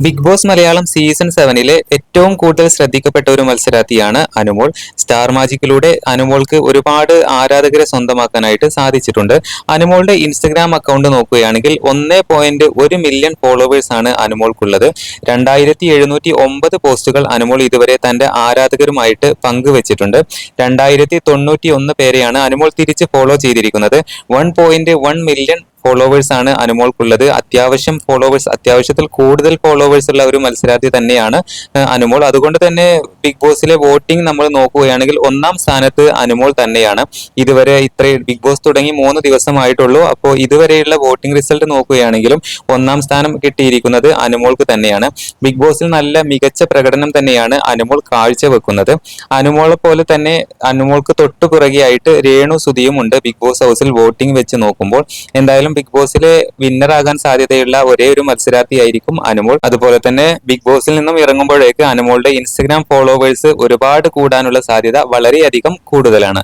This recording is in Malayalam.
ബിഗ് ബോസ് മലയാളം സീസൺ 7 ഏറ്റവും കൂടുതൽ ശ്രദ്ധിക്കപ്പെട്ട ഒരു മത്സരാർത്ഥിയാണ് അനുമോൾ. സ്റ്റാർ മാജിക്കിലൂടെ അനുമോൾക്ക് ഒരുപാട് ആരാധകരെ സ്വന്തമാക്കാനായിട്ട് സാധിച്ചിട്ടുണ്ട്. അനുമോളുടെ ഇൻസ്റ്റഗ്രാം അക്കൗണ്ട് നോക്കുകയാണെങ്കിൽ 1.1 മില്യൺ ഫോളോവേഴ്സ് ആണ് അനുമോൾക്കുള്ളത്. 2709 പോസ്റ്റുകൾ അനുമോൾ ഇതുവരെ തന്റെ ആരാധകരുമായിട്ട് പങ്കുവച്ചിട്ടുണ്ട്. 2091 പേരെയാണ് അനുമോൾ തിരിച്ച് ഫോളോ ചെയ്തിരിക്കുന്നത്. 1.1 മില്യൺ ഫോളോവേഴ്സ് ആണ് അനുമോൾക്കുള്ളത്. അത്യാവശ്യത്തിൽ കൂടുതൽ ഫോളോവേഴ്സ് ഉള്ള ഒരു മത്സരാർത്ഥി തന്നെയാണ് അനുമോൾ. അതുകൊണ്ട് തന്നെ ബിഗ് ബോസിലെ വോട്ടിംഗ് നമ്മൾ നോക്കുകയാണെങ്കിൽ 1-ാം സ്ഥാനത്ത് അനുമോൾ തന്നെയാണ്. ഇതുവരെ ബിഗ് ബോസ് തുടങ്ങി 3 ദിവസമായിട്ടുള്ളൂ. അപ്പോൾ ഇതുവരെയുള്ള വോട്ടിംഗ് റിസൾട്ട് നോക്കുകയാണെങ്കിലും 1-ാം സ്ഥാനം കിട്ടിയിരിക്കുന്നത് അനുമോൾക്ക് തന്നെയാണ്. ബിഗ് ബോസിൽ നല്ല മികച്ച പ്രകടനം തന്നെയാണ് അനുമോൾ കാഴ്ചവെക്കുന്നത്. അനുമോളെ പോലെ തന്നെ അനുമോൾക്ക് തൊട്ടു പുറകെയായിട്ട് രേണു സുധിയും ഉണ്ട് ബിഗ് ബോസ് ഹൗസിൽ വോട്ടിംഗ് വെച്ച് നോക്കുമ്പോൾ. എന്തായാലും ബിഗ് ബോസിലെ വിന്നർ ആകാൻ സാധ്യതയുള്ള ഒരേ ഒരു മത്സരാർത്ഥിയായിരിക്കും അനുമോൾ. അതുപോലെ തന്നെ ബിഗ് ബോസിൽ നിന്നും ഇറങ്ങുമ്പോഴേക്ക് അനുമോളുടെ ഇൻസ്റ്റഗ്രാം ഫോളോവേഴ്സ് ഒരുപാട് കൂടാനുള്ള സാധ്യത വളരെയധികം കൂടുതലാണ്.